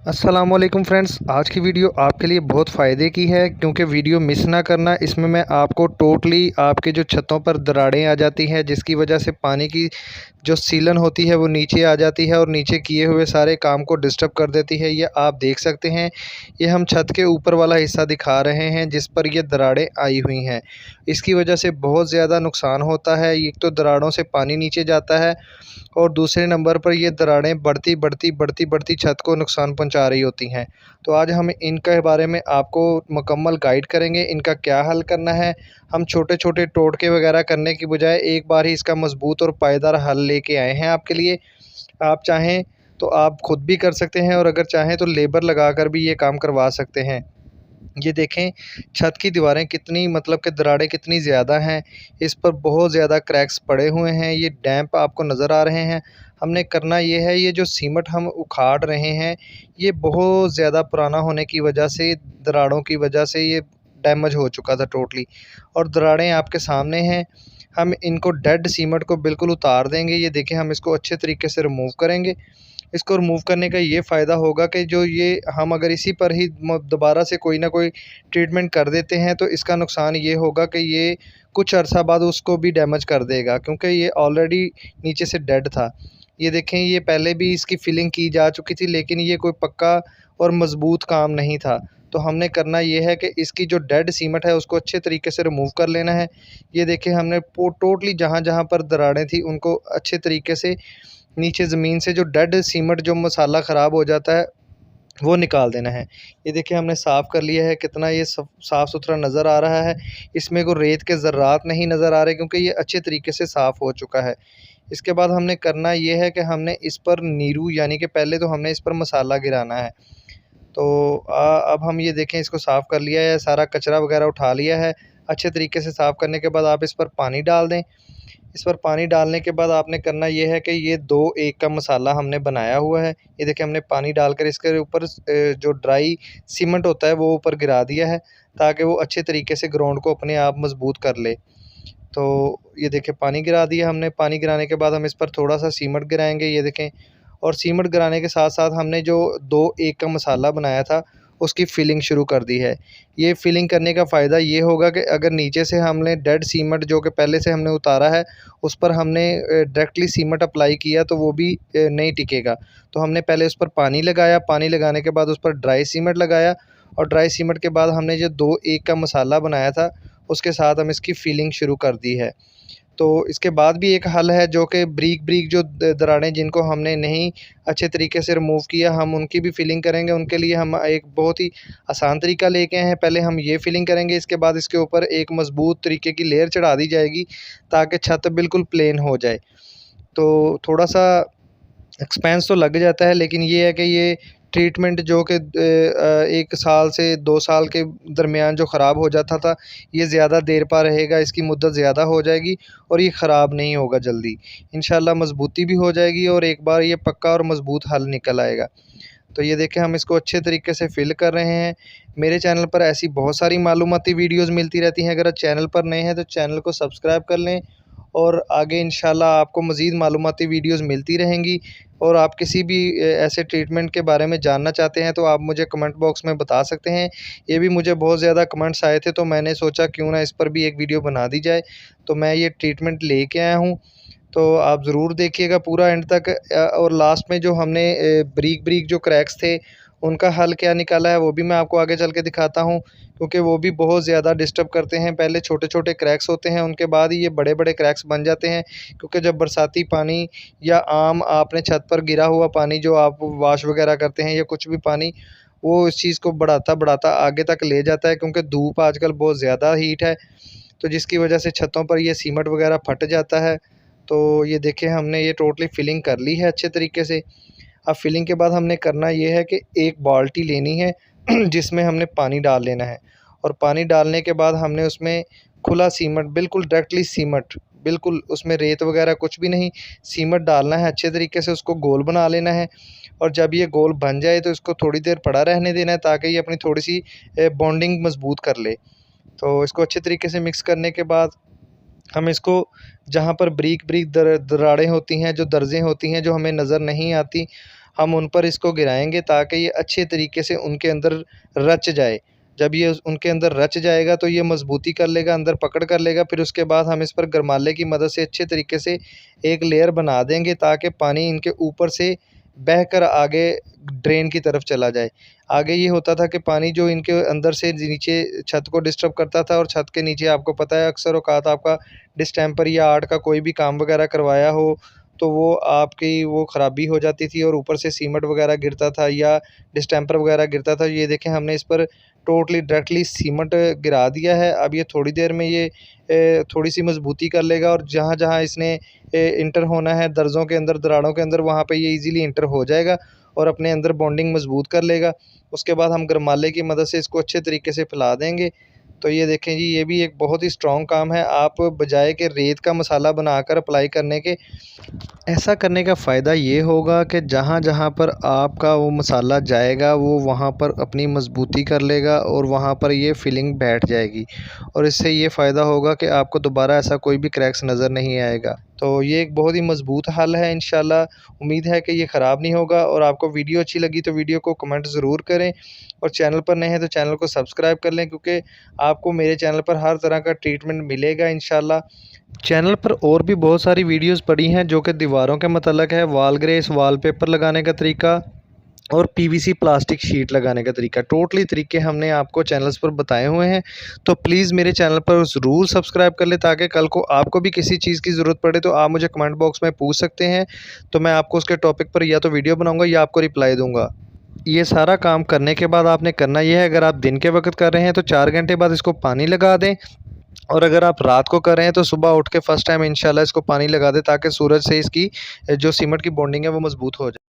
अस्सलामुअलैकुम फ्रेंड्स, आज की वीडियो आपके लिए बहुत फ़ायदे की है क्योंकि वीडियो मिस ना करना। इसमें मैं आपको टोटली आपके जो छतों पर दरारें आ जाती हैं जिसकी वजह से पानी की जो सीलन होती है वो नीचे आ जाती है और नीचे किए हुए सारे काम को डिस्टर्ब कर देती है। ये आप देख सकते हैं, ये हम छत के ऊपर वाला हिस्सा दिखा रहे हैं जिस पर ये दरारें आई हुई हैं। इसकी वजह से बहुत ज़्यादा नुकसान होता है। एक तो दरारों से पानी नीचे जाता है और दूसरे नंबर पर ये दरारें बढ़ती छत को नुकसान पहुंचा रही होती हैं। तो आज हम इनके बारे में आपको मुकम्मल गाइड करेंगे, इनका क्या हल करना है। हम छोटे-छोटे टोटके वगैरह करने की बजाय एक बार ही इसका मज़बूत और पायदार हल लेके आए हैं आपके लिए। आप चाहें तो आप खुद भी कर सकते हैं और अगर चाहें तो लेबर लगाकर भी ये काम करवा सकते हैं। ये देखें, छत की दीवारें कितनी मतलब कि दरारें कितनी ज़्यादा हैं, इस पर बहुत ज़्यादा क्रैक्स पड़े हुए हैं, ये डैम्प आपको नज़र आ रहे हैं। हमने करना ये है, ये जो सीमेंट हम उखाड़ रहे हैं, ये बहुत ज़्यादा पुराना होने की वजह से, दरारों की वजह से ये डैमेज हो चुका था टोटली और दरारें आपके सामने हैं। हम इनको डेड सीमेंट को बिल्कुल उतार देंगे। ये देखें, हम इसको अच्छे तरीके से रिमूव करेंगे। इसको रिमूव करने का ये फ़ायदा होगा कि जो ये हम अगर इसी पर ही दोबारा से कोई ना कोई ट्रीटमेंट कर देते हैं तो इसका नुकसान ये होगा कि ये कुछ अर्सा बाद उसको भी डैमेज कर देगा क्योंकि ये ऑलरेडी नीचे से डेड था। ये देखें, ये पहले भी इसकी फिलिंग की जा चुकी थी लेकिन ये कोई पक्का और मज़बूत काम नहीं था। तो हमने करना ये है कि इसकी जो डेड सीमेंट है उसको अच्छे तरीके से रिमूव कर लेना है। ये देखें, हमने टोटली जहाँ-जहाँ पर दरारें थी उनको अच्छे तरीके से नीचे ज़मीन से जो डेड सीमेंट जो मसाला ख़राब हो जाता है वो निकाल देना है। ये देखिए, हमने साफ़ कर लिया है, कितना ये साफ़ सुथरा नज़र आ रहा है। इसमें कोई रेत के ज़र्रात नहीं नज़र आ रहे क्योंकि ये अच्छे तरीके से साफ़ हो चुका है। इसके बाद हमने करना ये है कि हमने इस पर नीरू यानी कि पहले तो हमने इस पर मसाला गिराना है। तो अब हम ये देखें, इसको साफ़ कर लिया है, सारा कचरा वग़ैरह उठा लिया है। अच्छे तरीके से साफ़ करने के बाद आप इस पर पानी डाल दें। इस पर पानी डालने के बाद आपने करना ये है कि ये 2-1 का मसाला हमने बनाया हुआ है। ये देखिए, हमने पानी डालकर इसके ऊपर जो ड्राई सीमेंट होता है वो ऊपर गिरा दिया है ताकि वो अच्छे तरीके से ग्राउंड को अपने आप मज़बूत कर ले। तो ये देखिए, पानी गिरा दिया हमने। पानी गिराने के बाद हम इस पर थोड़ा-सा सीमेंट गिराएँगे, ये देखें। और सीमेंट गिराने के साथ-साथ हमने जो 2-1 का मसाला बनाया था, उसकी फिलिंग शुरू कर दी है। ये फिलिंग करने का फ़ायदा ये होगा कि अगर नीचे से हमने डेड सीमेंट जो कि पहले से हमने उतारा है, उस पर हमने डायरेक्टली सीमेंट अप्लाई किया तो वो भी नहीं टिकेगा। तो हमने पहले उस पर पानी लगाया, पानी लगाने के बाद उस पर ड्राई सीमेंट लगाया और ड्राई सीमेंट के बाद हमने जो 2-1 का मसाला बनाया था, उसके साथ हम इसकी फिलिंग शुरू कर दी है। तो इसके बाद भी एक हल है जो कि ब्रीक-ब्रीक जो दरारें जिनको हमने नहीं अच्छे तरीके से रिमूव किया, हम उनकी भी फिलिंग करेंगे। उनके लिए हम एक बहुत ही आसान तरीका लेके आए हैं। पहले हम ये फिलिंग करेंगे, इसके बाद इसके ऊपर एक मज़बूत तरीके की लेयर चढ़ा दी जाएगी ताकि छत बिल्कुल प्लेन हो जाए। तो थोड़ा-सा एक्सपेंस तो लग जाता है लेकिन ये है कि ये ट्रीटमेंट जो कि 1 साल से 2 साल के दरमियान जो ख़राब हो जाता था, ये ज़्यादा देर पा रहेगा, इसकी मुद्दत ज़्यादा हो जाएगी और ये ख़राब नहीं होगा जल्दी। इंशाल्लाह मज़बूती भी हो जाएगी और एक बार ये पक्का और मज़बूत हल निकल आएगा। तो ये देखें, हम इसको अच्छे तरीके से फ़िल कर रहे हैं। मेरे चैनल पर ऐसी बहुत सारी मालूमाती वीडियोज़ मिलती रहती हैं। अगर आप चैनल पर नए हैं तो चैनल को सब्सक्राइब कर लें और आगे इंशाल्लाह आपको मज़ीद मालूमाती वीडियोज़ मिलती रहेंगी। और आप किसी भी ऐसे ट्रीटमेंट के बारे में जानना चाहते हैं तो आप मुझे कमेंट बॉक्स में बता सकते हैं। ये भी मुझे बहुत ज़्यादा कमेंट्स आए थे तो मैंने सोचा क्यों ना इस पर भी एक वीडियो बना दी जाए। तो मैं ये ट्रीटमेंट लेके आया हूँ, तो आप ज़रूर देखिएगा पूरा एंड तक। और लास्ट में जो हमने ब्रीक-ब्रीक जो क्रैक्स थे, उनका हल क्या निकाला है वो भी मैं आपको आगे चल के दिखाता हूँ क्योंकि वो भी बहुत ज़्यादा डिस्टर्ब करते हैं। पहले छोटे-छोटे क्रैक्स होते हैं, उनके बाद ही ये बड़े-बड़े क्रैक्स बन जाते हैं क्योंकि जब बरसाती पानी या आम आपने छत पर गिरा हुआ पानी जो आप वॉश वगैरह करते हैं या कुछ भी पानी, वो इस चीज़ को बढ़ाता-बढ़ाता आगे तक ले जाता है क्योंकि धूप आजकल बहुत ज़्यादा हीट है, तो जिसकी वजह से छतों पर ये सीमेंट वगैरह फट जाता है। तो ये देखें, हमने ये टोटली फिलिंग कर ली है अच्छे तरीके से। अब फिलिंग के बाद हमने करना ये है कि एक बाल्टी लेनी है जिसमें हमने पानी डाल लेना है और पानी डालने के बाद हमने उसमें खुला सीमेंट, बिल्कुल डायरेक्टली सीमेंट, बिल्कुल उसमें रेत वगैरह कुछ भी नहीं, सीमेंट डालना है। अच्छे तरीके से उसको गोल बना लेना है और जब ये गोल बन जाए तो इसको थोड़ी देर पड़ा रहने देना है ताकि ये अपनी थोड़ी-सी बॉन्डिंग मज़बूत कर ले। तो इसको अच्छे तरीके से मिक्स करने के बाद हम इसको जहाँ पर ब्रीक-ब्रीक दरारें होती हैं, जो दर्ज़ें होती हैं, जो हमें नज़र नहीं आती, हम उन पर इसको गिराएंगे ताकि ये अच्छे तरीके से उनके अंदर रच जाए। जब ये उनके अंदर रच जाएगा तो ये मजबूती कर लेगा, अंदर पकड़ कर लेगा। फिर उसके बाद हम इस पर गरमाले की मदद से अच्छे तरीके से एक लेयर बना देंगे ताकि पानी इनके ऊपर से बहकर आगे ड्रेन की तरफ चला जाए। आगे ये होता था कि पानी जो इनके अंदर से नीचे छत को डिस्टर्ब करता था, और छत के नीचे आपको पता है अक्सर औक़ात आपका डिस्टेंपर या आर्ट का कोई भी काम वगैरह करवाया हो तो वो आपकी वो ख़राबी हो जाती थी और ऊपर से सीमेंट वगैरह गिरता था या डिस्टेंपर वगैरह गिरता था। ये देखें हमने इस पर टोटली डायरेक्टली सीमेंट गिरा दिया है। अब ये थोड़ी देर में ये थोड़ी सी मजबूती कर लेगा और जहाँ जहाँ इसने इंटर होना है दर्जों के अंदर, दरारों के अंदर, वहाँ पे ये इजीली इंटर हो जाएगा और अपने अंदर बॉन्डिंग मजबूत कर लेगा। उसके बाद हम गरमाले की मदद से इसको अच्छे तरीके से फैला देंगे। तो ये देखें जी, ये भी एक बहुत ही स्ट्रॉन्ग काम है। आप बजाय के रेत का मसाला बनाकर अप्लाई करने के, ऐसा करने का फ़ायदा ये होगा कि जहाँ-जहाँ पर आपका वो मसाला जाएगा वो वहाँ पर अपनी मजबूती कर लेगा और वहाँ पर ये फिलिंग बैठ जाएगी, और इससे ये फ़ायदा होगा कि आपको दोबारा ऐसा कोई भी क्रैक्स नज़र नहीं आएगा। तो ये एक बहुत ही मज़बूत हल है। इंशाल्लाह उम्मीद है कि ये ख़राब नहीं होगा। और आपको वीडियो अच्छी लगी तो वीडियो को कमेंट ज़रूर करें, और चैनल पर नए हैं तो चैनल को सब्सक्राइब कर लें, क्योंकि आपको मेरे चैनल पर हर तरह का ट्रीटमेंट मिलेगा इंशाल्लाह। चैनल पर और भी बहुत सारी वीडियोस पड़ी हैं जो कि दीवारों के मतलब है, वॉल ग्रेस, वॉलपेपर लगाने का तरीका और पीवीसी प्लास्टिक शीट लगाने का तरीका, टोटली तरीके हमने आपको चैनल्स पर बताए हुए हैं। तो प्लीज़ मेरे चैनल पर ज़रूर सब्सक्राइब कर लें ताकि कल को आपको भी किसी चीज़ की ज़रूरत पड़े तो आप मुझे कमेंट बॉक्स में पूछ सकते हैं, तो मैं आपको उसके टॉपिक पर या तो वीडियो बनाऊँगा या आपको रिप्लाई दूँगा। ये सारा काम करने के बाद आपने करना ये है, अगर आप दिन के वक्त कर रहे हैं तो 4 घंटे बाद इसको पानी लगा दें, और अगर आप रात को कर रहे हैं तो सुबह उठ के फ़र्स्ट टाइम इंशाल्लाह इसको पानी लगा दें ताकि सूरज से इसकी जो सीमेंट की बॉन्डिंग है वो मज़बूत हो जाए।